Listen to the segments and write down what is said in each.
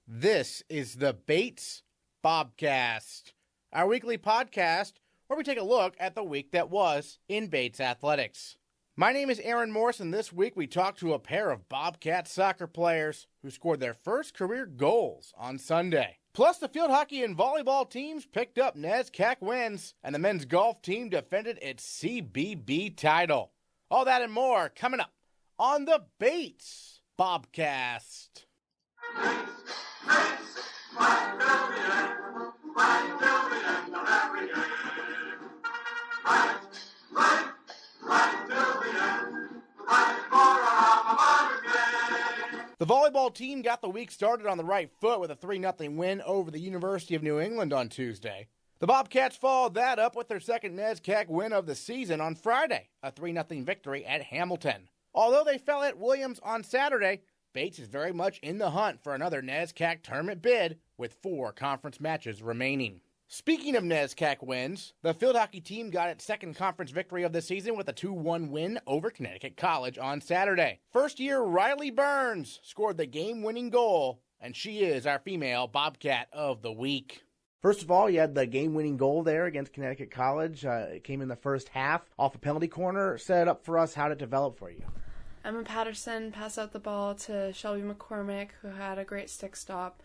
This is the Bates Bobcast, our weekly podcast where we take a look at the week that was in Bates athletics. My name is Aaron Morse, and this week we talked to a pair of Bobcat soccer players who scored their first career goals on Sunday. Plus, the field hockey and volleyball teams picked up NESCAC wins, and the men's golf team defended its CBB title. All that and more coming up on the Bates Bobcast. The volleyball team got the week started on the right foot with a 3-0 win over the University of New England on Tuesday. The Bobcats followed that up with their second NESCAC win of the season on Friday, a 3-0 victory at Hamilton. Although they fell at Williams on Saturday, Bates is very much in the hunt for another NESCAC tournament bid with 4 conference matches remaining. Speaking of NESCAC wins, the field hockey team got its second conference victory of the season with a 2-1 win over Connecticut College on Saturday. First-year Riley Burns scored the game-winning goal, and she is our female Bobcat of the week. First of all, you had the game-winning goal there against Connecticut College. It came in the first half off a penalty corner. Set it up for us. How did it develop for you? Emma Patterson passed out the ball to Shelby McCormick, who had a great stick stop,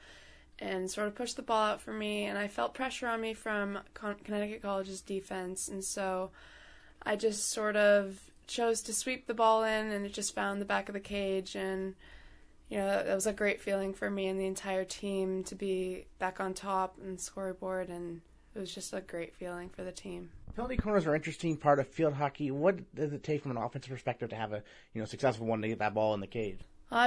and sort of pushed the ball out for me, and I felt pressure on me from Connecticut College's defense, and so I just sort of chose to sweep the ball in, and it just found the back of the cage, and that was a great feeling for me and the entire team to be back on top and scoreboard, and it was just a great feeling for the team. Penalty corners are an interesting part of field hockey. What does it take from an offensive perspective to have a successful one to get that ball in the cage?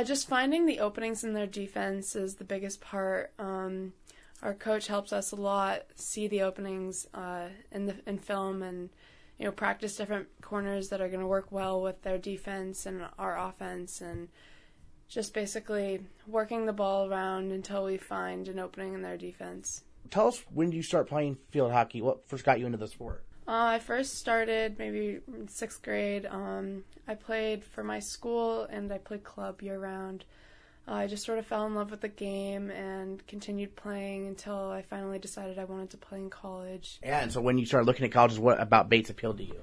Just finding the openings in their defense is the biggest part. Our coach helps us a lot see the openings in film and practice different corners that are going to work well with their defense and our offense, and just basically working the ball around until we find an opening in their defense. Tell us, when did you start playing field hockey? What first got you into the sport? I first started maybe in 6th grade. I played for my school and I played club year-round. I just sort of fell in love with the game and continued playing until I finally decided I wanted to play in college. Yeah, and so when you started looking at colleges, what about Bates appealed to you?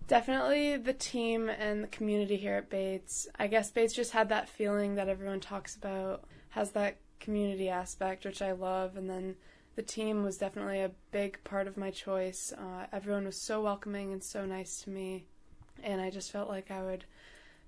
Definitely the team and the community here at Bates. I guess Bates just had that feeling that everyone talks about, has that community aspect, which I love, and then the team was definitely a big part of my choice. Everyone was so welcoming and so nice to me, and I just felt like I would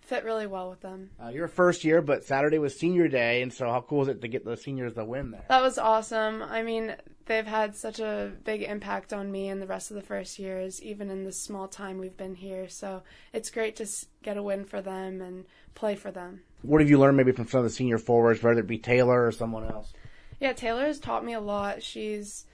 fit really well with them. You're a first year, but Saturday was senior day, and so how cool is it to get the seniors the win there? That was awesome. I mean, they've had such a big impact on me and the rest of the first years, even in the small time we've been here, so it's great to get a win for them and play for them. What have you learned maybe from some of the senior forwards, whether it be Taylor or someone else? Yeah, Taylor has taught me a lot. She's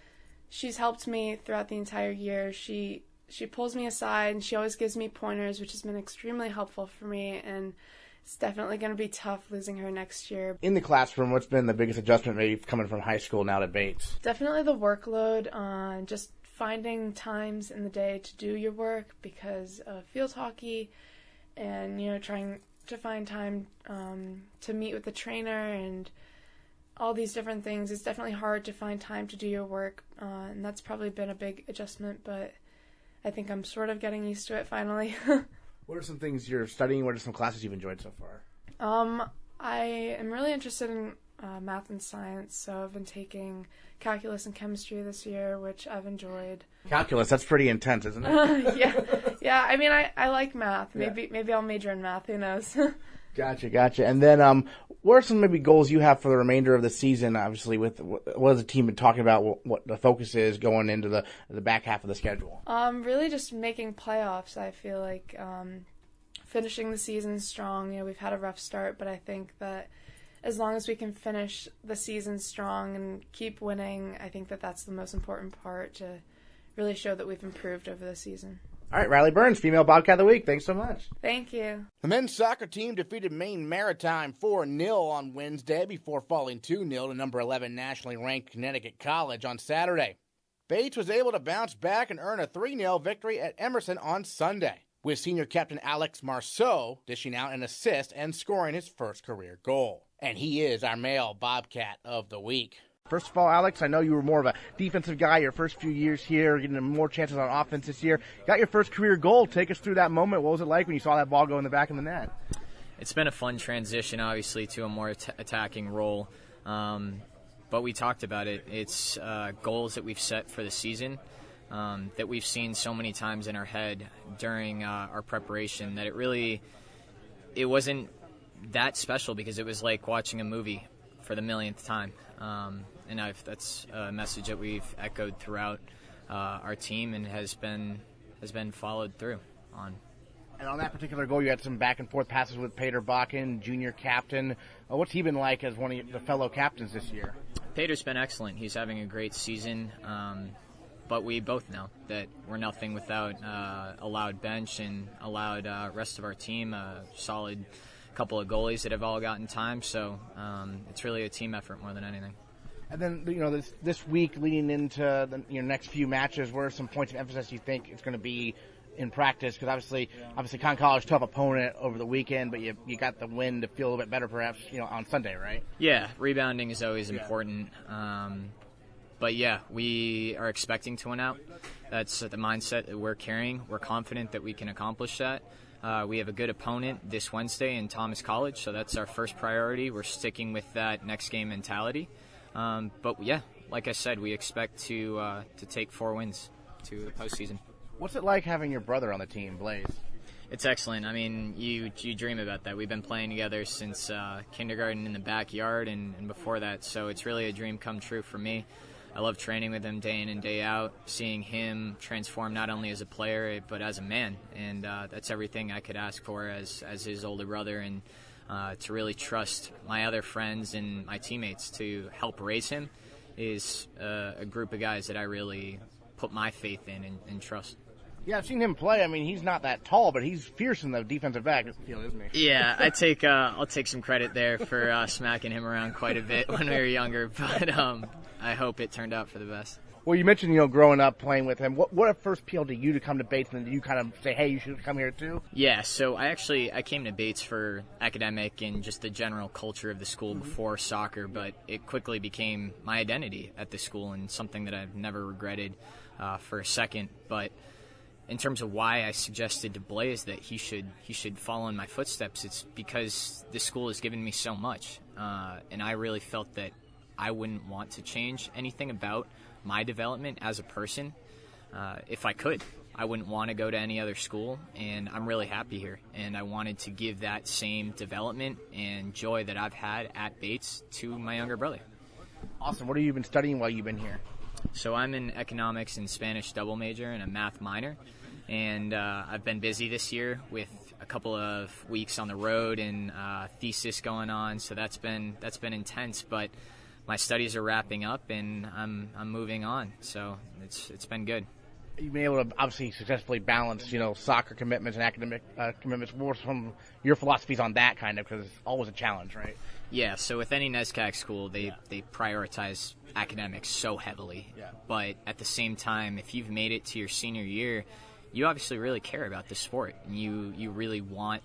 helped me throughout the entire year. She pulls me aside and she always gives me pointers, which has been extremely helpful for me, and it's definitely going to be tough losing her next year. In the classroom, what's been the biggest adjustment maybe coming from high school now to Bates? Definitely the workload, just finding times in the day to do your work because of field hockey, and trying to find time to meet with the trainer and all these different things. It's definitely hard to find time to do your work, and that's probably been a big adjustment, but I think I'm sort of getting used to it finally. What are some things you're studying? What are some classes you've enjoyed so far? I am really interested in math and science, so I've been taking calculus and chemistry this year, which I've enjoyed. Calculus, that's pretty intense, isn't it? Yeah. I mean, I like math. Maybe I'll major in math. Who knows? Gotcha. And then, what are some maybe goals you have for the remainder of the season? Obviously, with what has the team been talking about? What the focus is going into the back half of the schedule? Really just making playoffs. I feel like finishing the season strong. We've had a rough start, but I think that as long as we can finish the season strong and keep winning, I think that that's the most important part to really show that we've improved over the season. All right, Riley Burns, Female Bobcat of the Week. Thanks so much. Thank you. The men's soccer team defeated Maine Maritime 4-0 on Wednesday before falling 2-0 to number 11 nationally ranked Connecticut College on Saturday. Bates was able to bounce back and earn a 3-0 victory at Emerson on Sunday, with senior captain Aleks Marceau dishing out an assist and scoring his first career goal. and he is our male Bobcat of the week. First of all, Aleks, I know you were more of a defensive guy your first few years here, getting more chances on offense this year. Got your first career goal. Take us through that moment. What was it like when you saw that ball go in the back of the net? It's been a fun transition, obviously, to a more attacking role. But we talked about it. It's goals that we've set for the season that we've seen so many times in our head during our preparation that it wasn't that special because it was like watching a movie for the millionth time. And that's a message that we've echoed throughout our team and has been followed through on. And on that particular goal, you had some back and forth passes with Peter Bakken, junior captain. What's he been like as one of the fellow captains this year? Peter's been excellent. He's having a great season. But we both know that we're nothing without a loud bench and a loud rest of our team, a solid couple of goalies that have all gotten time. So it's really a team effort more than anything. And then, this week leading into your next few matches, what are some points of emphasis you think it's going to be in practice? Because obviously Con College, tough opponent over the weekend, but you got the win to feel a little bit better perhaps, on Sunday, right? Yeah, rebounding is always important. But yeah, we are expecting to win out. That's the mindset that we're carrying. We're confident that we can accomplish that. We have a good opponent this Wednesday in Thomas College, so that's our first priority. We're sticking with that next game mentality. But yeah, like I said, we expect to take 4 wins to the postseason. What's it like having your brother on the team, Blaze? It's excellent. I mean, you dream about that. We've been playing together since kindergarten in the backyard and before that, so it's really a dream come true for me. I love training with him day in and day out, seeing him transform not only as a player but as a man, and that's everything I could ask for as his older brother, and to really trust my other friends and my teammates to help raise him is a group of guys that I really put my faith in and trust. Yeah, I've seen him play. I mean, he's not that tall, but he's fierce in the defensive backfield, isn't he? Yeah, I'll take some credit there for smacking him around quite a bit when we were younger, but I hope it turned out for the best. Well, you mentioned, growing up playing with him. What first appealed to you to come to Bates, and did you kind of say, hey, you should come here too? Yeah, so I came to Bates for academic and just the general culture of the school before soccer, but it quickly became my identity at the school and something that I've never regretted for a second. But in terms of why I suggested to Blaze that he should follow in my footsteps, it's because this school has given me so much, and I really felt that I wouldn't want to change anything about my development as a person. If I could, I wouldn't want to go to any other school, and I'm really happy here, and I wanted to give that same development and joy that I've had at Bates to my younger brother. Awesome. What have you been studying while you've been here? So I'm an economics and Spanish double major and a math minor, and I've been busy this year with a couple of weeks on the road and thesis going on, so that's been intense, but my studies are wrapping up and I'm moving on, so it's been good. You've been able to obviously successfully balance, soccer commitments and academic commitments. What from your philosophies on that kind of, because it's always a challenge, right? Yeah, so with any NESCAC school, they prioritize academics so heavily. Yeah. But at the same time, if you've made it to your senior year, you obviously really care about the sport, and you really want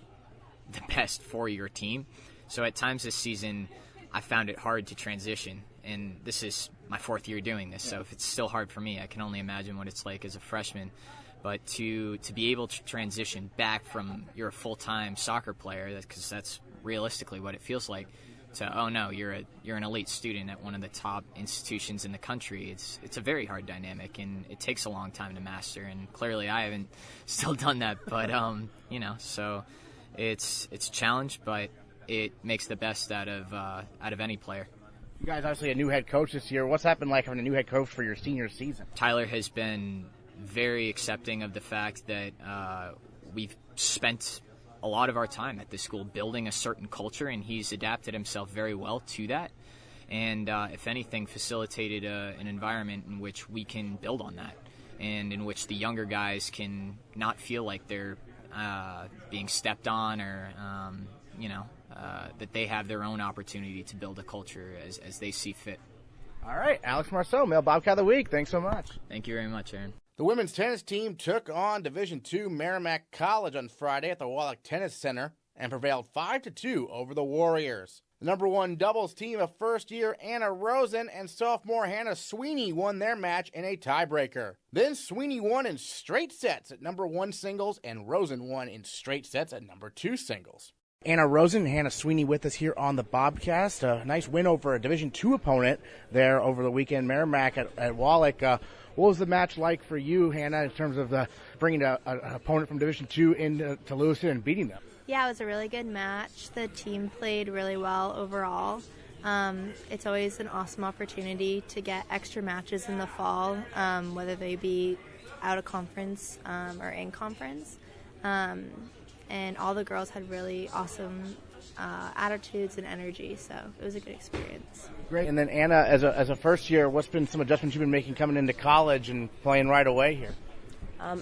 the best for your team. So at times this season, I found it hard to transition, and this is my 4th year doing this, so if it's still hard for me, I can only imagine what it's like as a freshman. But to be able to transition back from you're a full-time soccer player, because that's realistically what it feels like, to, oh no, you're an elite student at one of the top institutions in the country. It's a very hard dynamic, and it takes a long time to master, and clearly I haven't still done that, but so it's a challenge, but it makes the best out of any player. You guys obviously a new head coach this year. What's that been like having a new head coach for your senior season? Tyler has been very accepting of the fact that we've spent a lot of our time at this school building a certain culture, and he's adapted himself very well to that, and if anything, facilitated an environment in which we can build on that, and in which the younger guys can not feel like they're being stepped on, or that they have their own opportunity to build a culture as they see fit. All right, Aleks Marceau, Male Bobcat of the Week. Thanks so much. Thank you very much, Aaron. The women's tennis team took on Division II Merrimack College on Friday at the Wallach Tennis Center and prevailed 5-2 over the Warriors. The number 1 doubles team of first-year Anna Rozin and sophomore Hannah Sweeney won their match in a tiebreaker. Then Sweeney won in straight sets at number 1 singles, and Rozin won in straight sets at number 2 singles. Anna Rozin and Hannah Sweeney with us here on the Bobcast. A nice win over a Division II opponent there over the weekend, Merrimack at Wallach. What was the match like for you, Hannah, in terms of bringing an opponent from Division II into Lewiston and beating them? Yeah, it was a really good match. The team played really well overall. It's always an awesome opportunity to get extra matches in the fall, whether they be out of conference or in conference. And all the girls had really awesome attitudes and energy, so it was a good experience. Great. And then Anna, as a first year, what's been some adjustments you've been making coming into college and playing right away here?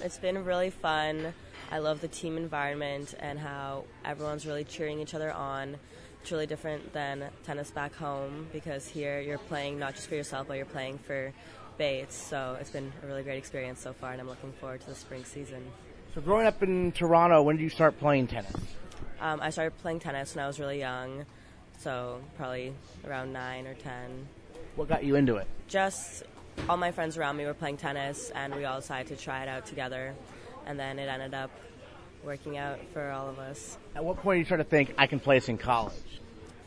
It's been really fun. I love the team environment and how everyone's really cheering each other on. It's really different than tennis back home because here you're playing not just for yourself, but you're playing for Bates. So it's been a really great experience so far, and I'm looking forward to the spring season. So growing up in Toronto, when did you start playing tennis? I started playing tennis when I was really young, so probably around 9 or 10. What got you into it? Just all my friends around me were playing tennis, and we all decided to try it out together, and then it ended up working out for all of us. At what point did you start to think, I can play this in college?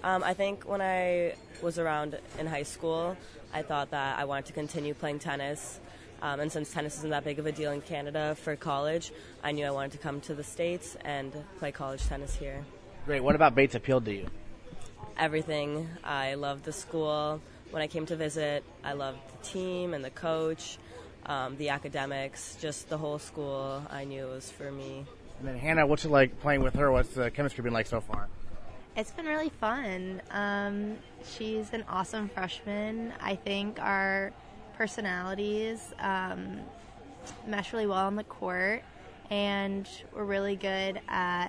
I think when I was around in high school, I thought that I wanted to continue playing tennis. And since tennis isn't that big of a deal in Canada for college, I knew I wanted to come to the States and play college tennis here. Great. What about Bates appealed to you? Everything. I loved the school. When I came to visit, I loved the team and the coach, the academics, just the whole school. I knew it was for me. And then Hannah, what's it like playing with her? What's the chemistry been like so far? It's been really fun. She's an awesome freshman. I think our personalities mesh really well on the court, and we're really good at,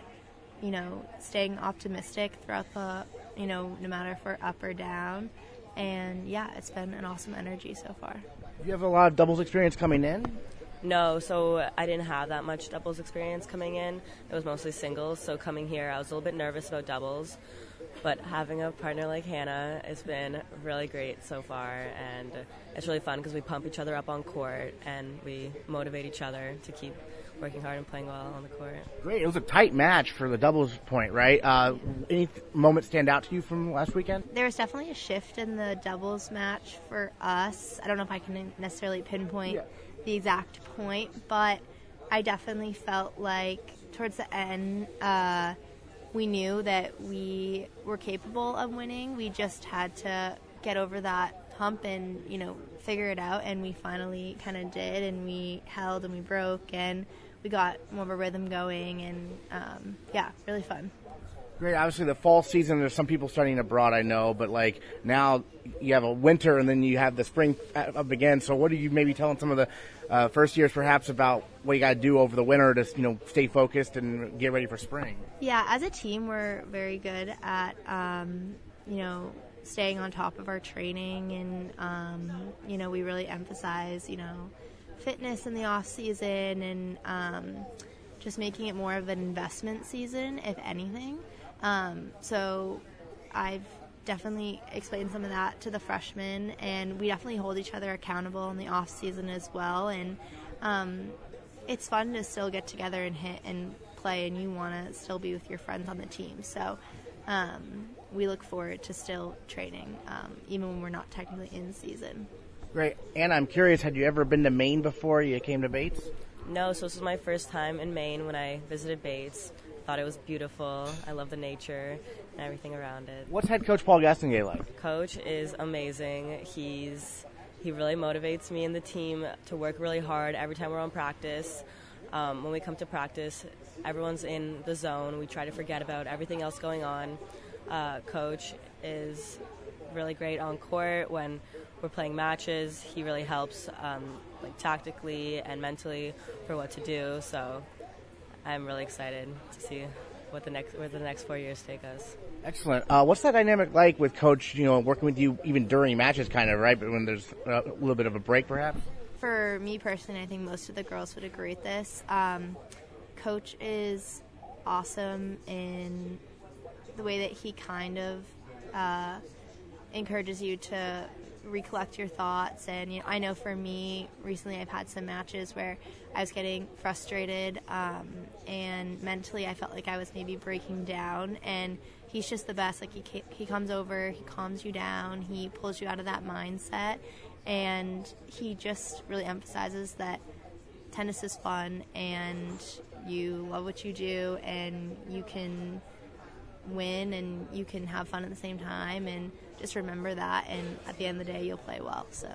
staying optimistic throughout the, no matter if we're up or down. And yeah, it's been an awesome energy so far. Do you have a lot of doubles experience coming in? No, so I didn't have that much doubles experience coming in. It was mostly singles, so coming here I was a little bit nervous about doubles. But having a partner like Hannah has been really great so far, and it's really fun because we pump each other up on court and we motivate each other to keep working hard and playing well on the court. Great. It was a tight match for the doubles point, right? Any moment stand out to you from last weekend? There was definitely a shift in the doubles match for us. I don't know if I can necessarily pinpoint the exact point, but I definitely felt like towards the end, we knew that we were capable of winning. We just had to get over that hump and, figure it out. And we finally kind of did, and we held and we broke and we got more of a rhythm going, and really fun. Great. Obviously, the fall season, there's some people starting abroad, I know, but now you have a winter and then you have the spring up again. So what are you maybe telling some of the first years perhaps about what you got to do over the winter to, stay focused and get ready for spring? Yeah, as a team, we're very good at, staying on top of our training, and, we really emphasize, fitness in the off season, and just making it more of an investment season, if anything. So I've definitely explained some of that to the freshmen, and we definitely hold each other accountable in the off season as well. And it's fun to still get together and hit and play, and you want to still be with your friends on the team. So we look forward to still training, even when we're not technically in season. Great. Anna, I'm curious, had you ever been to Maine before you came to Bates? No, so this was my first time in Maine when I visited Bates. Thought it was beautiful. I love the nature and everything around it. What's head coach Paul Gastingay like? Coach is amazing. He really motivates me and the team to work really hard every time we're on practice. When we come to practice, everyone's in the zone. We try to forget about everything else going on. Coach is really great on court. When we're playing matches, he really helps tactically and mentally for what to do. So I'm really excited to see where the next 4 years take us. Excellent. What's that dynamic like with Coach, working with you even during matches kind of, right? But when there's a little bit of a break perhaps? For me personally, I think most of the girls would agree with this. Coach is awesome in the way that he kind of encourages you to recollect your thoughts. And I know for me, recently I've had some matches where I was getting frustrated, and mentally I felt like I was maybe breaking down, and he's just the best. Like, he comes over, he calms you down, he pulls you out of that mindset, and he just really emphasizes that tennis is fun and you love what you do, and you can win and you can have fun at the same time, and just remember that, and at the end of the day you'll play well. So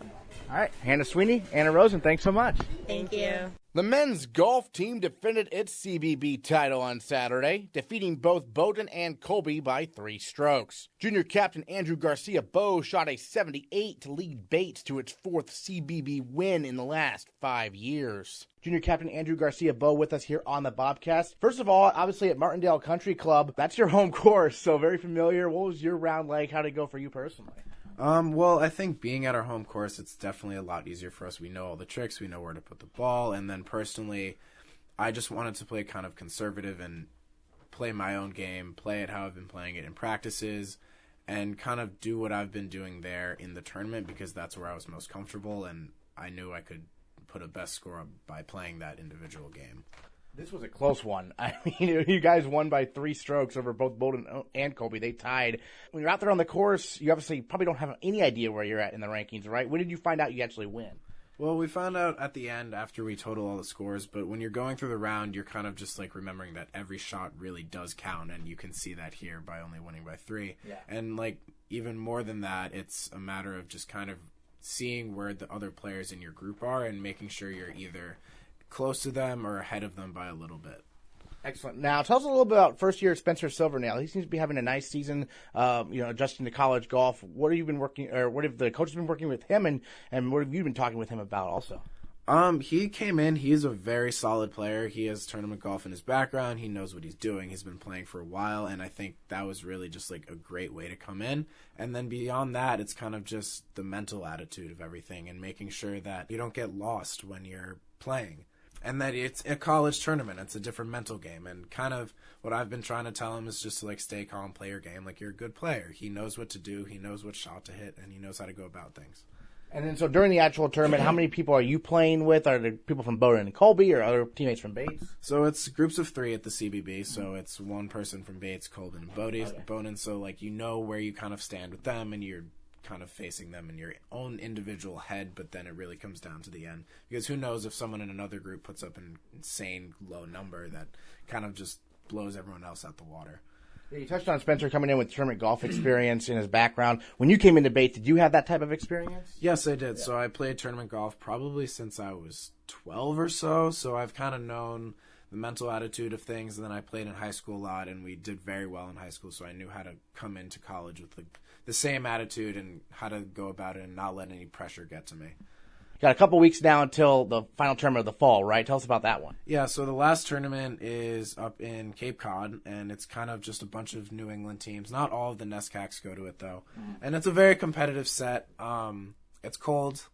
All right, Hannah Sweeney, Anna Rozin, thanks so much. thank you. The men's golf team defended its CBB title on Saturday, defeating both Bowdoin and Colby by 3 strokes. Junior captain Andrew Garcia-Bou shot a 78 to lead Bates to its 4th CBB win in the last 5 years. Junior captain Andrew Garcia-Bou with us here on the Bobcast. First of all, obviously at Martindale Country Club, that's your home course, so very familiar. What was your round like? How did it go for you personally? Well, I think being at our home course, it's definitely a lot easier for us. We know all the tricks. We know where to put the ball. And then personally, I just wanted to play kind of conservative and play my own game, play it how I've been playing it in practices, and kind of do what I've been doing there in the tournament, because that's where I was most comfortable, and I knew I could put a best score up by playing that individual game. This was a close one. I mean, you guys won by 3 strokes over both Bowdoin and Colby. They tied. When you're out there on the course, you obviously probably don't have any idea where you're at in the rankings, right? When did you find out you actually win? Well, we found out at the end after we total all the scores, but when you're going through the round, you're kind of just like remembering that every shot really does count, and you can see that here by only winning by 3. Yeah. And like even more than that, it's a matter of just kind of seeing where the other players in your group are and making sure you're either close to them or ahead of them by a little bit. Excellent. Now, tell us a little bit about first year Spencer Silvernail. He seems to be having a nice season, adjusting to college golf. What have you been working, or what have the coaches been working with him, and what have you been talking with him about also? He came in. He's a very solid player. He has tournament golf in his background. He knows what he's doing. He's been playing for a while, and I think that was really just like a great way to come in. And then beyond that, it's kind of just the mental attitude of everything and making sure that you don't get lost when you're playing. And that it's a college tournament. It's a different mental game. And kind of what I've been trying to tell him is just to like stay calm, play your game like you're a good player. He knows what to do. He knows what shot to hit, and he knows how to go about things. And then, so during the actual tournament, how many people are you playing with? Are there people from Bowdoin and Colby, or other teammates from Bates? So it's groups of 3 at the CBB. So it's one person from Bates, Colby, and Bowdoin. So like you know where you kind of stand with them, and you're kind of facing them in your own individual head, but then it really comes down to the end, because who knows if someone in another group puts up an insane low number that kind of just blows everyone else out the water. Yeah, you touched on Spencer coming in with tournament golf experience in his background. When you came into Bates, did you have that type of experience? Yes, I did. Yeah. So I played tournament golf probably since I was 12 or so. So I've kind of known the mental attitude of things. And then I played in high school a lot, and we did very well in high school. So I knew how to come into college with the same attitude and how to go about it and not let any pressure get to me. Got a couple weeks now until the final tournament of the fall, right? Tell us about that one. Yeah, so the last tournament is up in Cape Cod, and it's kind of just a bunch of New England teams. Not all of the NESCACs go to it, though. And it's a very competitive set. It's cold.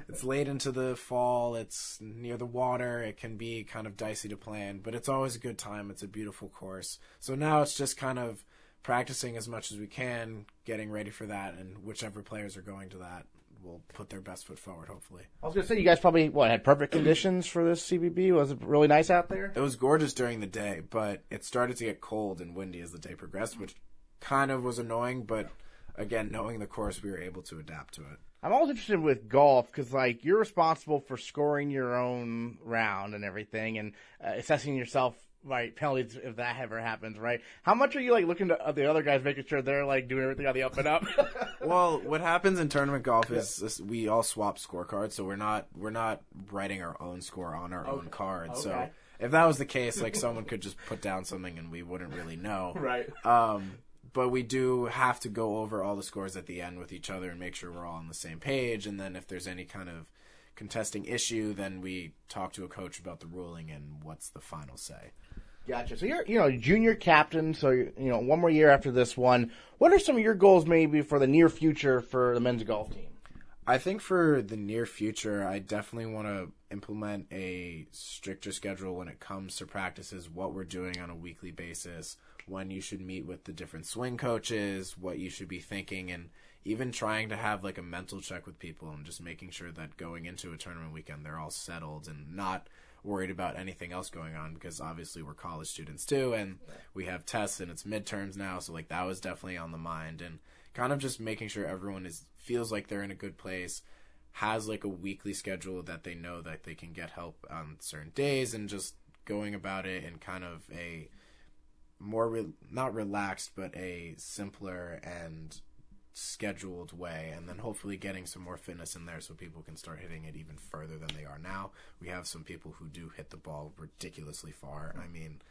It's late into the fall. It's near the water. It can be kind of dicey to plan, but it's always a good time. It's a beautiful course. So now it's just kind of practicing as much as we can, getting ready for that, and whichever players are going to that will put their best foot forward, hopefully. I was going to say, you guys probably, had perfect conditions for this CBB? Was it really nice out there? It was gorgeous during the day, but it started to get cold and windy as the day progressed, which kind of was annoying, but again, knowing the course, we were able to adapt to it. I'm always interested with golf because, you're responsible for scoring your own round and everything and assessing yourself, right, penalties if that ever happens, right? How much are you, looking to the other guys, making sure they're, doing everything on the up and up? Well, what happens in tournament golf is we all swap scorecards, so we're not writing our own score on our own card. Okay. So if that was the case, someone could just put down something and we wouldn't really know. Right. But we do have to go over all the scores at the end with each other and make sure we're all on the same page. And then if there's any kind of contesting issue, then we talk to a coach about the ruling and what's the final say. Gotcha. So you're, junior captain, so, one more year after this one. What are some of your goals maybe for the near future for the men's golf team? I think for the near future, I definitely want to implement a stricter schedule when it comes to practices, what we're doing on a weekly basis, when you should meet with the different swing coaches, what you should be thinking, and even trying to have like a mental check with people and just making sure that going into a tournament weekend, they're all settled and not worried about anything else going on, because obviously we're college students too, and we have tests and it's midterms now, so like that was definitely on the mind, and kind of just making sure everyone feels like they're in a good place, has like a weekly schedule that they know that they can get help on certain days, and just going about it in kind of a more not relaxed but a simpler and scheduled way, and then hopefully getting some more fitness in there so people can start hitting it even further than they are now. We have some people who do hit the ball ridiculously far. I mean,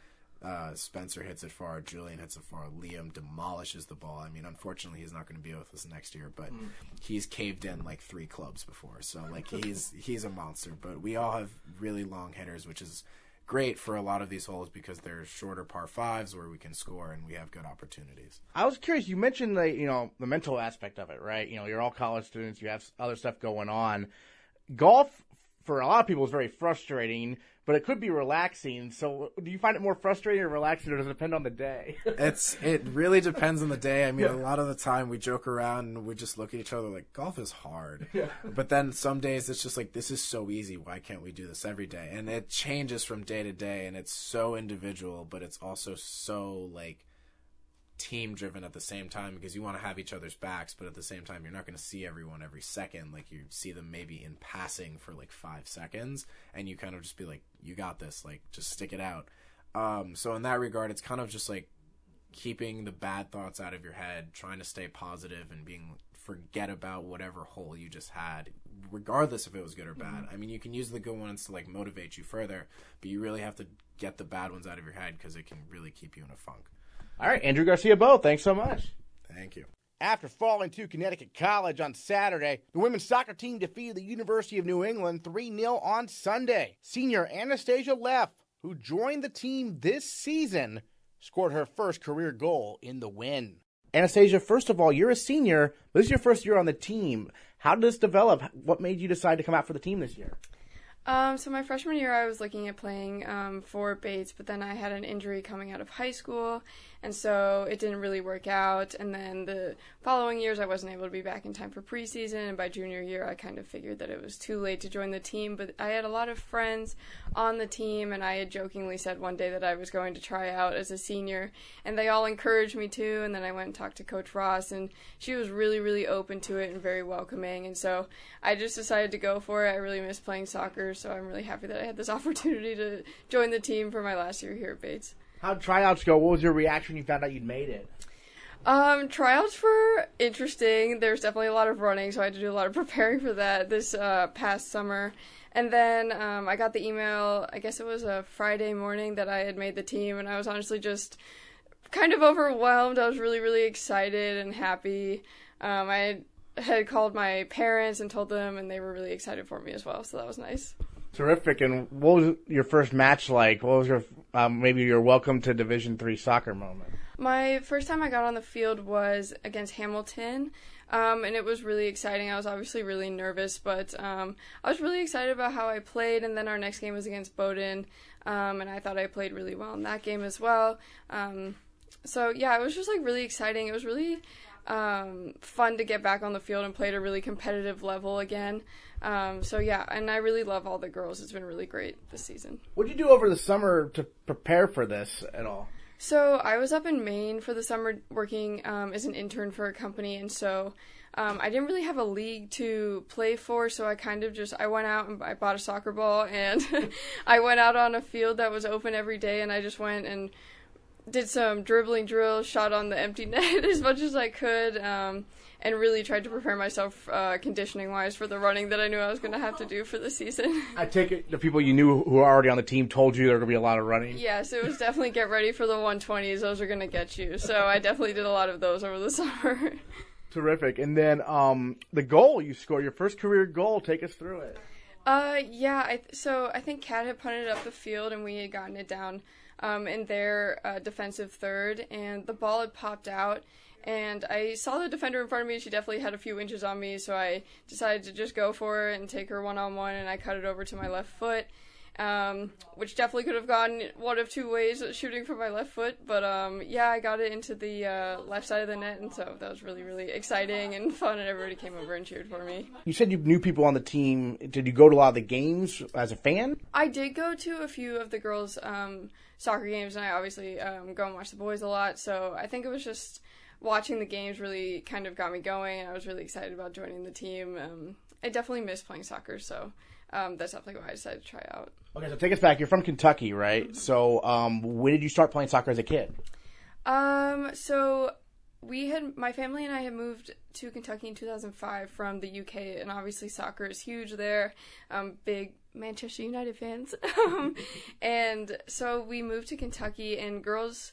Spencer hits it far, Julian hits it far, Liam demolishes the ball. I mean, unfortunately he's not going to be with us next year, but he's caved in like 3 clubs before, so like he's a monster. But we all have really long hitters, which is great for a lot of these holes because they're shorter par 5s where we can score and we have good opportunities. I was curious, you mentioned the mental aspect of it, right? You're all college students, you have other stuff going on. Golf for a lot of people is very frustrating, but it could be relaxing. So do you find it more frustrating or relaxing, or does it depend on the day? It really depends on the day. I mean, a lot of the time we joke around and we just look at each other like, golf is hard. Yeah. But then some days it's just like, this is so easy. Why can't we do this every day? And it changes from day to day, and it's so individual, but it's also so like team driven at the same time, because you want to have each other's backs, but at the same time you're not going to see everyone every second. Like, you see them maybe in passing for like 5 seconds, and you kind of just be like, you got this, like just stick it out. So in that regard, it's kind of just like keeping the bad thoughts out of your head, trying to stay positive, and forget about whatever hole you just had, regardless if it was good or bad. I mean, you can use the good ones to like motivate you further, but you really have to get the bad ones out of your head, because it can really keep you in a funk. All right, Andrew Garcia-Bou, thanks so much. Thank you. After falling to Connecticut College on Saturday, the women's soccer team defeated the University of New England 3-0 on Sunday. Senior Anastasia Leff, who joined the team this season, scored her first career goal in the win. Anastasia, first of all, you're a senior, but this is your first year on the team. How did this develop? What made you decide to come out for the team this year? So my freshman year, I was looking at playing for Bates, but then I had an injury coming out of high school, and so it didn't really work out. And then the following years, I wasn't able to be back in time for preseason, and by junior year, I kind of figured that it was too late to join the team. But I had a lot of friends on the team, and I had jokingly said one day that I was going to try out as a senior, and they all encouraged me to. And then I went and talked to Coach Ross, and she was really, really open to it and very welcoming. And so I just decided to go for it. I really miss playing soccer, so I'm really happy that I had this opportunity to join the team for my last year here at Bates. How'd tryouts go? What was your reaction when you found out you'd made it? Tryouts were interesting. There's definitely a lot of running, so I had to do a lot of preparing for that this past summer. And then I got the email, I guess it was a Friday morning, that I had made the team, and I was honestly just kind of overwhelmed. I was really, really excited and happy. I had called my parents and told them, and they were really excited for me as well, so that was nice. Terrific. And what was your first match like? What was your maybe your welcome to Division III soccer moment? My first time I got on the field was against Hamilton, and it was really exciting. I was obviously really nervous, but I was really excited about how I played. And then our next game was against Bowdoin, and I thought I played really well in that game as well. So yeah, it was just like really exciting. It was really fun to get back on the field and play at a really competitive level again. So yeah, and I really love all the girls. It's been really great this season. What did you do over the summer to prepare for this at all? So I was up in Maine for the summer working as an intern for a company, and so I didn't really have a league to play for, so I kind of just, I went out and I bought a soccer ball, and I went out on a field that was open every day, and I just went and did some dribbling drills, shot on the empty net as much as I could, and really tried to prepare myself conditioning-wise for the running that I knew I was going to have to do for the season. I take it the people you knew who were already on the team told you there were going to be a lot of running? Yes, it was definitely get ready for the 120s. Those are going to get you. So I definitely did a lot of those over the summer. Terrific. And then the goal you scored, your first career goal, take us through it. So I think Kat had punted it up the field, and we had gotten it down in their defensive third, and the ball had popped out, and I saw the defender in front of me. She definitely had a few inches on me, so I decided to just go for it and take her one-on-one, and I cut it over to my left foot, which definitely could have gone one of two ways, shooting from my left foot. But yeah, I got it into the left side of the net, and so that was really, really exciting and fun, and everybody came over and cheered for me. You said you knew people on the team. Did you go to a lot of the games as a fan? I did go to a few of the girls' soccer games, and I obviously go and watch the boys a lot, so I think it was just watching the games really kind of got me going, and I was really excited about joining the team. I definitely miss playing soccer, so that's definitely why I decided to try out. Okay, so take us back. You're from Kentucky, right? Mm-hmm. So when did you start playing soccer as a kid? So my family and I had moved to Kentucky in 2005 from the UK, and obviously soccer is huge there. Big Manchester United fans. And so we moved to Kentucky, and girls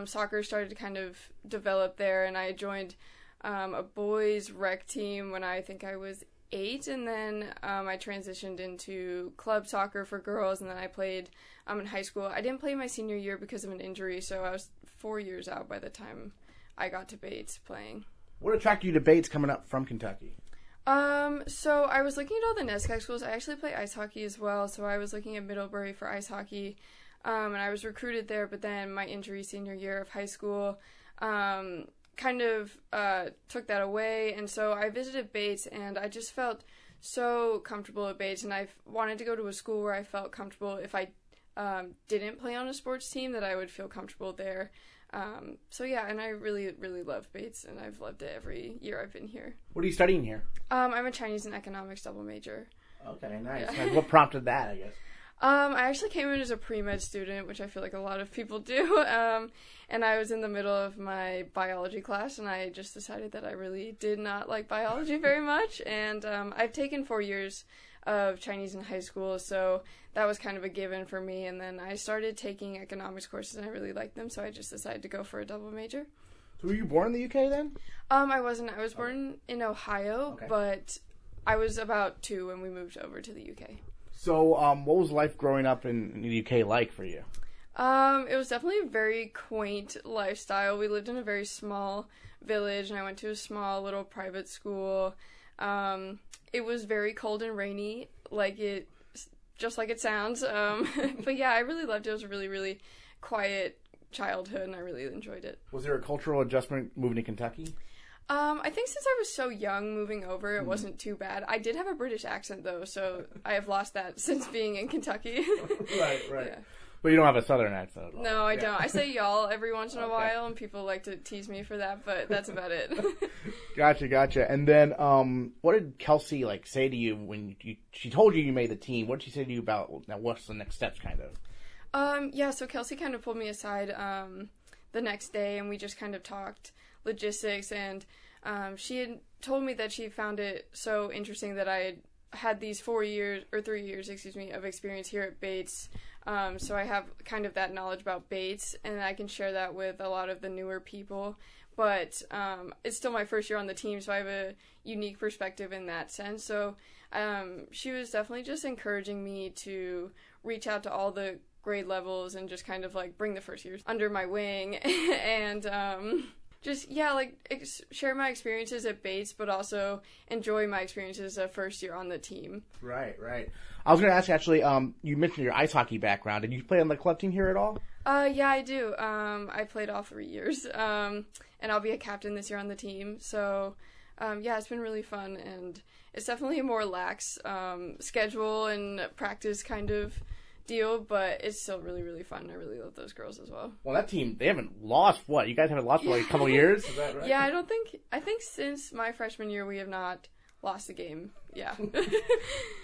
soccer started to kind of develop there, and I joined a boys rec team when I think I was 8, and then I transitioned into club soccer for girls, and then I played in high school. I didn't play my senior year because of an injury, so I was 4 years out by the time I got to Bates playing. What attracted you to Bates coming up from Kentucky? So I was looking at all the NESCAC schools. I actually play ice hockey as well, so I was looking at Middlebury for ice hockey. And I was recruited there, but then my injury senior year of high school kind of took that away, and so I visited Bates, and I just felt so comfortable at Bates, and I wanted to go to a school where I felt comfortable if I didn't play on a sports team, that I would feel comfortable there. So yeah, and I really, really love Bates, and I've loved it every year I've been here. What are you studying here? I'm a Chinese and economics double major. Okay, nice. Yeah. What prompted that, I guess? I actually came in as a pre-med student, which I feel like a lot of people do, and I was in the middle of my biology class, and I just decided that I really did not like biology very much, and I've taken 4 years of Chinese in high school, so that was kind of a given for me, and then I started taking economics courses, and I really liked them, so I just decided to go for a double major. So were you born in the UK then? I wasn't. I was born in Ohio, but I was about 2 when we moved over to the UK. So, what was life growing up in the UK like for you? It was definitely a very quaint lifestyle. We lived in a very small village, and I went to a small little private school. It was very cold and rainy, just like it sounds. But yeah, I really loved it. It was a really, really quiet childhood, and I really enjoyed it. Was there a cultural adjustment moving to Kentucky? I think since I was so young moving over, it wasn't too bad. I did have a British accent, though, so I have lost that since being in Kentucky. Right. Yeah. But you don't have a southern accent at all. No, I don't. I say y'all every once in a while, and people like to tease me for that, but that's about it. Gotcha. And then, what did Kelsey, say to you when she told you made the team? What did she say to you about, now what's the next steps, kind of? Yeah, so Kelsey kind of pulled me aside the next day, and we just kind of talked logistics, and she had told me that she found it so interesting that I had these 3 years, of experience here at Bates. So I have kind of that knowledge about Bates, and I can share that with a lot of the newer people. But it's still my first year on the team, so I have a unique perspective in that sense. So she was definitely just encouraging me to reach out to all the grade levels and just kind of bring the first years under my wing and share my experiences at Bates, but also enjoy my experiences as a first year on the team. Right. I was going to ask, actually, you mentioned your ice hockey background. Did you play on the club team here at all? Yeah, I do. I played all 3 years, and I'll be a captain this year on the team. So, yeah, it's been really fun, and it's definitely a more lax schedule and practice kind of deal, but it's still really, really fun. I really love those girls as well. Well, that team, they haven't lost, what? You guys haven't lost for a couple of years? Is that right? Yeah, I think since my freshman year we have not lost a game. Yeah.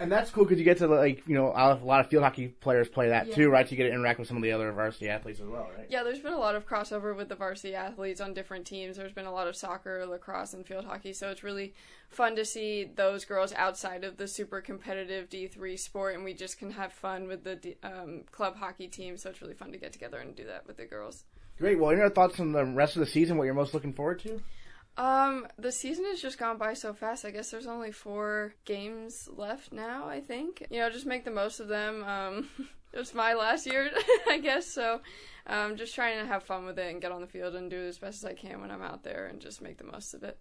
And that's cool because you get to, a lot of field hockey players play that too, right? So you get to interact with some of the other varsity athletes as well, right? Yeah, there's been a lot of crossover with the varsity athletes on different teams. There's been a lot of soccer, lacrosse, and field hockey, so it's really fun to see those girls outside of the super competitive D3 sport, and we just can have fun with the club hockey team, so it's really fun to get together and do that with the girls. Great. Well, any other thoughts on the rest of the season, what you're most looking forward to? The season has just gone by so fast. I guess there's only 4 games left now, I think. Just make the most of them. It was my last year, I guess, so just trying to have fun with it and get on the field and do as best as I can when I'm out there and just make the most of it.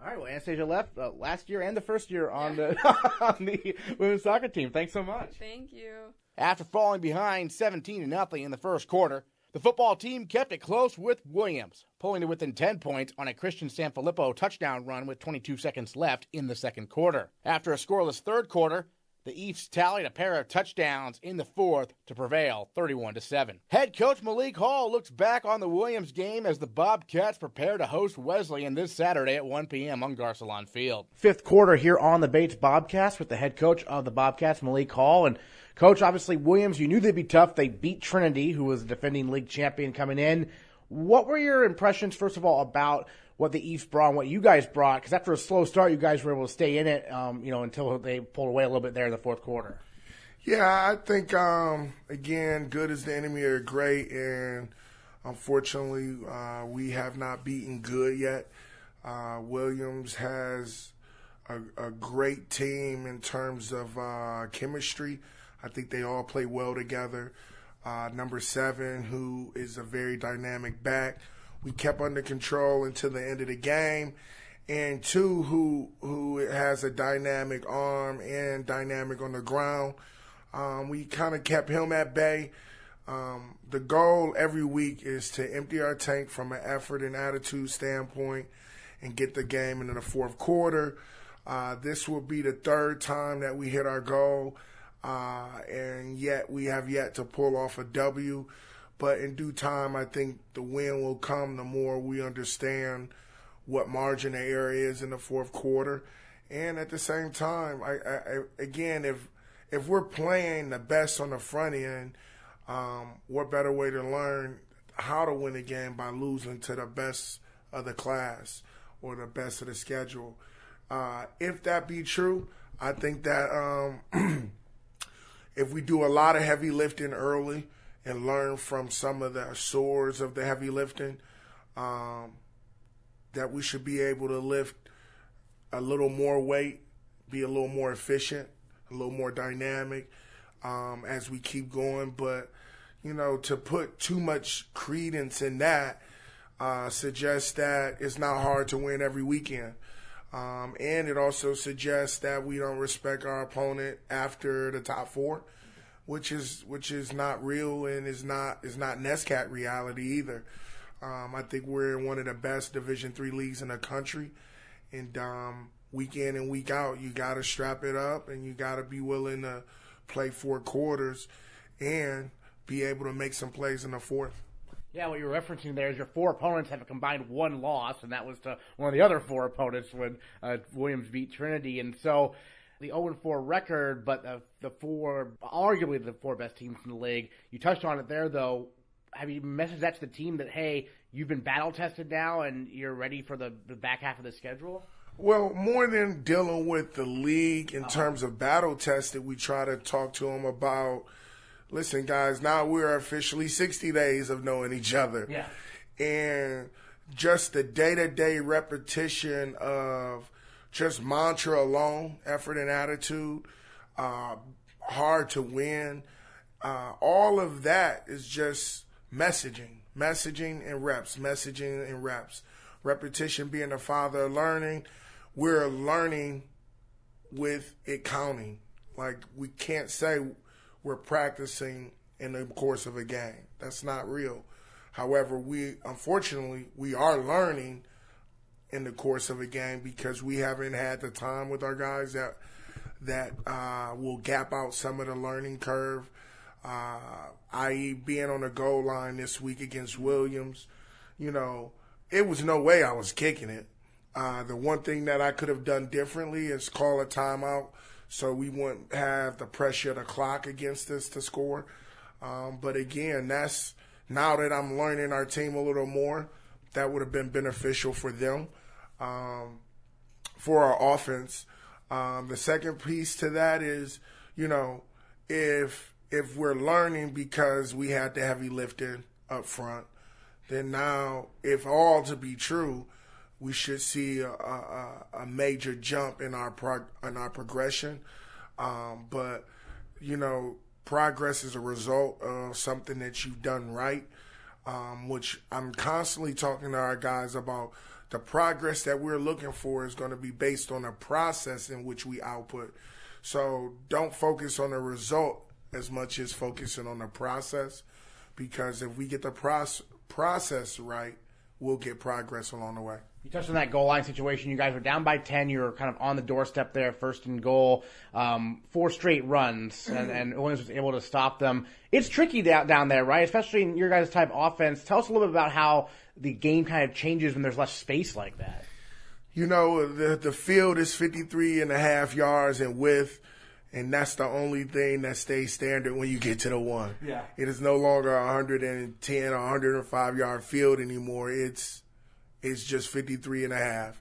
All right, well, Anastasia Leff, last year and the first year on the on the women's soccer team. Thanks so much. Thank you. After falling behind 17-0 in the first quarter, the football team kept it close with Williams, pulling to within 10 points on a Christian Sanfilippo touchdown run with 22 seconds left in the second quarter. After a scoreless third quarter, the Eafs tallied a pair of touchdowns in the fourth to prevail 31-7. Head coach Malik looks back on the Williams game as the Bobcats prepare to host Wesleyan this Saturday at 1 p.m. on Garcia-Bou Field. Fifth quarter here on the Bates Bobcast with the head coach of the Bobcats, Malik. And Coach, obviously Williams, you knew they'd be tough. They beat Trinity, who was the defending league champion coming in. What were your impressions, first of all, about what the Eafs brought and what you guys brought? Because after a slow start, you guys were able to stay in it, until they pulled away a little bit there in the fourth quarter. Yeah, I think, again, good is the enemy of great, and unfortunately, we have not beaten good yet. Williams has a great team in terms of chemistry. I think they all play well together. Number 7, who is a very dynamic back, we kept under control until the end of the game. And 2, who has a dynamic arm and dynamic on the ground. We kind of kept him at bay. The goal every week is to empty our tank from an effort and attitude standpoint and get the game into the fourth quarter. This will be the third time that we hit our goal, and yet we have yet to pull off a W. But in due time, I think the win will come the more we understand what margin the error is in the fourth quarter. And at the same time, again, if we're playing the best on the front end, what better way to learn how to win a game by losing to the best of the class or the best of the schedule? If that be true, I think that if we do a lot of heavy lifting early and learn from some of the sores of the heavy lifting, that we should be able to lift a little more weight, be a little more efficient, a little more dynamic as we keep going. But, to put too much credence in that suggests that it's not hard to win every weekend. And it also suggests that we don't respect our opponent after the top 4, which is not real and is not NESCAT reality either. I think we're in one of the best Division III leagues in the country, and week in and week out, you got to strap it up and you got to be willing to play 4 quarters and be able to make some plays in the fourth. Yeah, what you're referencing there is your 4 opponents have a combined 1 loss, and that was to one of the other 4 opponents when Williams beat Trinity. And so the 0-4 record, but arguably the 4 best teams in the league. You touched on it there, though. Have you messaged that to the team that, hey, you've been battle-tested now and you're ready for the back half of the schedule? Well, more than dealing with the league in terms of battle-tested, we try to talk to them about, listen, guys, now we're officially 60 days of knowing each other. Yeah. And just the day-to-day repetition of just mantra alone, effort and attitude, hard to win, all of that is just messaging and reps. Repetition being the father of learning. We're learning with it counting. Like, we can't say we're practicing in the course of a game. That's not real. However, unfortunately, we are learning in the course of a game because we haven't had the time with our guys that will gap out some of the learning curve, i.e. being on the goal line this week against Williams. It was no way I was kicking it. The one thing that I could have done differently is call a timeout so we wouldn't have the pressure of the clock against us to score. But again, that's now that I'm learning our team a little more, that would have been beneficial for them, for our offense. The second piece to that is, if we're learning because we had the heavy lifting up front, then now, if all to be true, we should see a major jump in our progression. But progress is a result of something that you've done right, which I'm constantly talking to our guys about. The progress that we're looking for is going to be based on a process in which we output. So don't focus on the result as much as focusing on the process, because if we get the process right, we'll get progress along the way. You touched on that goal line situation. You guys were down by 10. You were kind of on the doorstep there, first and goal. 4 straight runs, and Williams was able to stop them. It's tricky down there, right? Especially in your guys' type of offense. Tell us a little bit about how the game kind of changes when there's less space like that. You know, the field is 53.5 yards in width, and that's the only thing that stays standard when you get to the one. Yeah. It is no longer a 110 or 105-yard field anymore. It's just 53.5.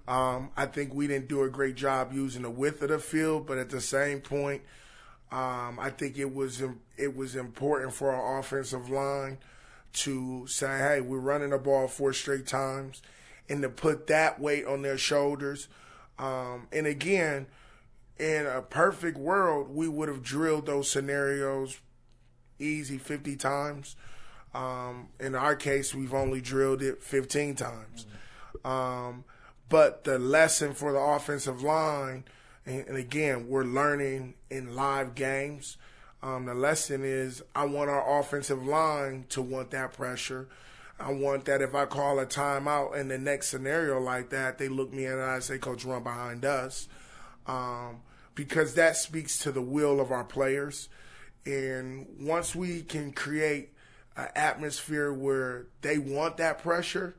I think we didn't do a great job using the width of the field, but at the same point, I think it was important for our offensive line to say, hey, we're running the ball 4 straight times, and to put that weight on their shoulders. And again, in a perfect world, we would have drilled those scenarios easy 50 times. In our case, we've only drilled it 15 times. But the lesson for the offensive line, and again, we're learning in live games, the lesson is I want our offensive line to want that pressure. I want that if I call a timeout in the next scenario like that, they look me in the eye and say, Coach, run behind us. Because that speaks to the will of our players. And once we can create an atmosphere where they want that pressure,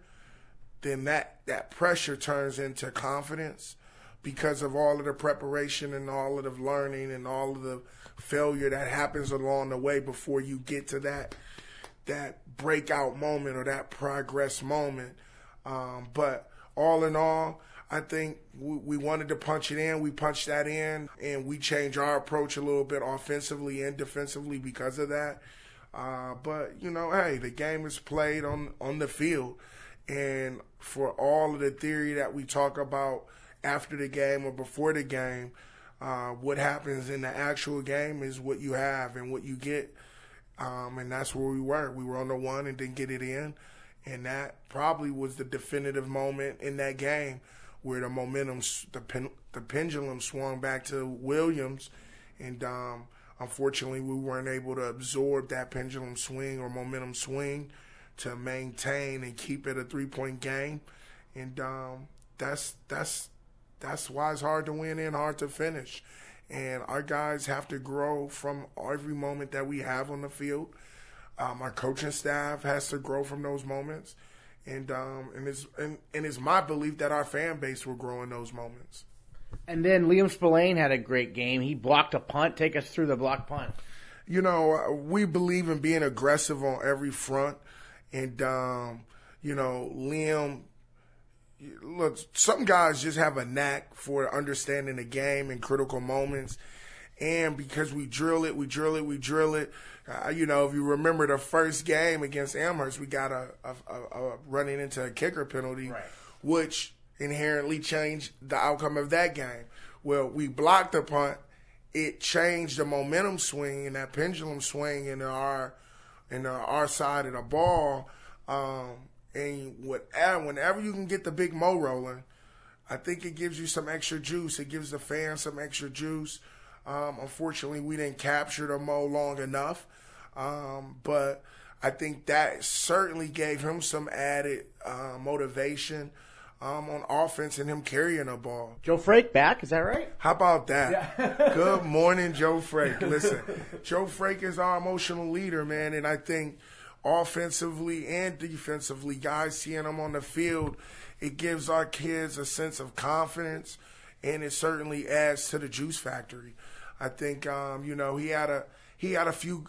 then that pressure turns into confidence because of all of the preparation and all of the learning and all of the failure that happens along the way before you get to that breakout moment or that progress moment. But all in all, I think we wanted to punch it in. We punched that in, and we changed our approach a little bit offensively and defensively because of that. But, you know, hey, the game is played on the field. And for all of the theory that we talk about after the game or before the game, what happens in the actual game is what you have and what you get. And that's where we were. We were on the one and didn't get it in. And that probably was the definitive moment in that game where the momentum, the pendulum swung back to Williams. And unfortunately, we weren't able to absorb that pendulum swing or momentum swing to maintain and keep it a 3-point game. And that's why it's hard to win and hard to finish. And our guys have to grow from every moment that we have on the field. Our coaching staff has to grow from those moments. And it's my belief that our fan base will grow in those moments. And then Liam Spillane had a great game. He blocked a punt. Take us through the block punt. You know, we believe in being aggressive on every front. And, you know, Liam, look, some guys just have a knack for understanding the game in critical moments. And because we drill it. You know, if you remember the first game against Amherst, we got a running into a kicker penalty, right, which inherently changed the outcome of that game. Well, we blocked the punt. It changed the momentum swing and that pendulum swing in our side of the ball. And whenever you can get the big mo rolling, I think it gives you some extra juice. It gives the fans some extra juice. Unfortunately, we didn't capture the mo long enough. But I think that certainly gave him some added motivation on offense and him carrying the ball. Joe Frake back, is that right? How about that? Yeah. Good morning, Joe Frake. Listen, Joe Frake is our emotional leader, man, and I think offensively and defensively, guys seeing him on the field, it gives our kids a sense of confidence, and it certainly adds to the juice factory. I think, you know, he had a few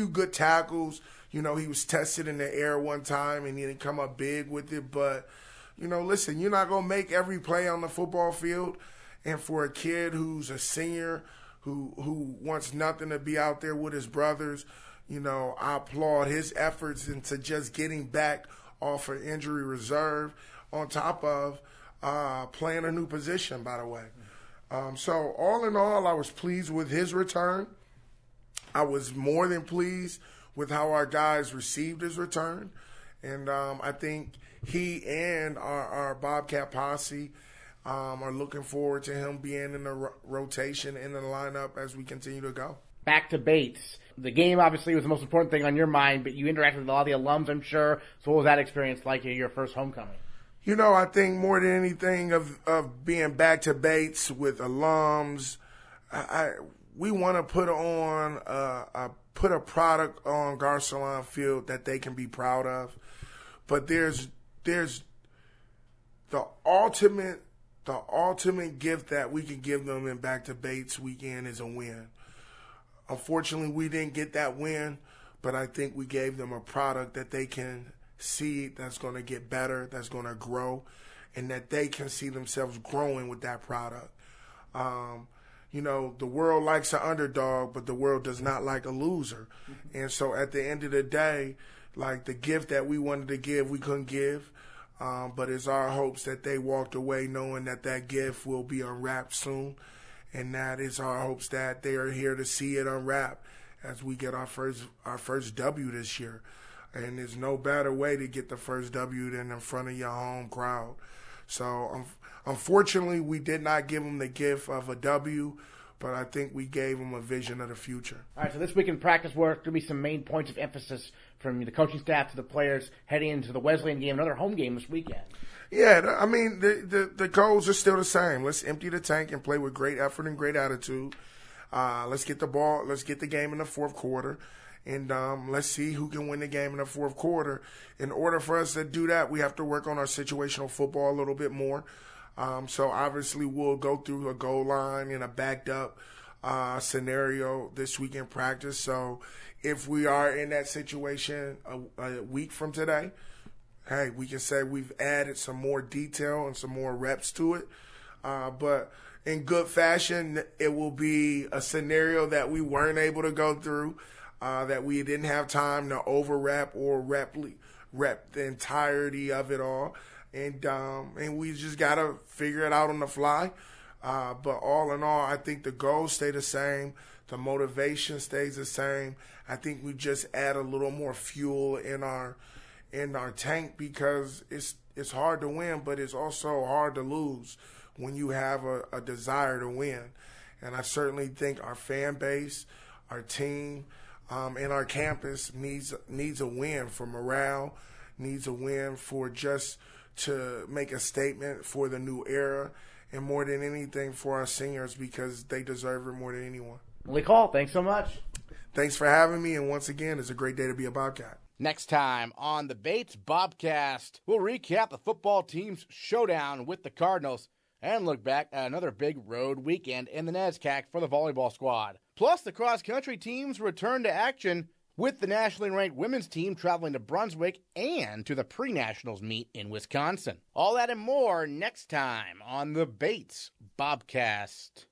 good tackles. You know, he was tested in the air one time, and he didn't come up big with it. But, you know, listen, you're not going to make every play on the football field. And for a kid who's a senior, who wants nothing to be out there with his brothers, you know, I applaud his efforts into just getting back off of injury reserve on top of playing a new position, by the way. So all in all, I was pleased with his return. I was more than pleased with how our guys received his return. And I think he and our Bobcat posse are looking forward to him being in the rotation in the lineup as we continue to go. back to Bates. The game obviously was the most important thing on your mind, but you interacted with all the alums, I'm sure. So what was that experience like at your first homecoming? I think more than anything of being back to Bates with alums, we want to put a product on Garcia-Bou field that they can be proud of. But there's the ultimate gift that we can give them in back to Bates weekend is a win. Unfortunately, we didn't get that win, but I think we gave them a product that they can see that's going to get better, that's going to grow, and that they can see themselves growing with that product. The world likes an underdog, but the world does not like a loser. And so at the end of the day, like the gift that we wanted to give, we couldn't give. But it's our hopes that they walked away knowing that gift will be unwrapped soon. And that is our hopes that they are here to see it unwrapped as we get our first W this year. And there's no better way to get the first W than in front of your home crowd. So unfortunately, we did not give them the gift of a W, but I think we gave them a vision of the future. All right, so this week in practice work, there'll be some main points of emphasis from the coaching staff to the players heading into the Wesleyan game, another home game this weekend. Yeah, I mean, the goals are still the same. Let's empty the tank and play with great effort and great attitude. Let's get the game in the fourth quarter. And let's see who can win the game in the fourth quarter. In order for us to do that, we have to work on our situational football a little bit more. So obviously we'll go through a goal line in a backed up scenario this week in practice. So if we are in that situation a week from today, hey, we can say we've added some more detail and some more reps to it. But in good fashion, it will be a scenario that we weren't able to go through. That we didn't have time to overwrap or rep the entirety of it all. And we just got to figure it out on the fly. But all in all, I think the goals stay the same. The motivation stays the same. I think we just add a little more fuel in our tank because it's hard to win, but it's also hard to lose when you have a desire to win. And I certainly think our fan base, our team, and our campus needs a win for morale, needs a win for just to make a statement for the new era, and more than anything for our seniors because they deserve it more than anyone. Malik Hall, thanks so much. Thanks for having me, and once again, it's a great day to be a Bobcat. Next time on the Bates Bobcast, we'll recap the football team's showdown with the Cardinals and look back at another big road weekend in the NESCAC for the volleyball squad. Plus, the cross-country teams return to action with the nationally ranked women's team traveling to Brunswick and to the pre-nationals meet in Wisconsin. All that and more next time on the Bates Bobcast.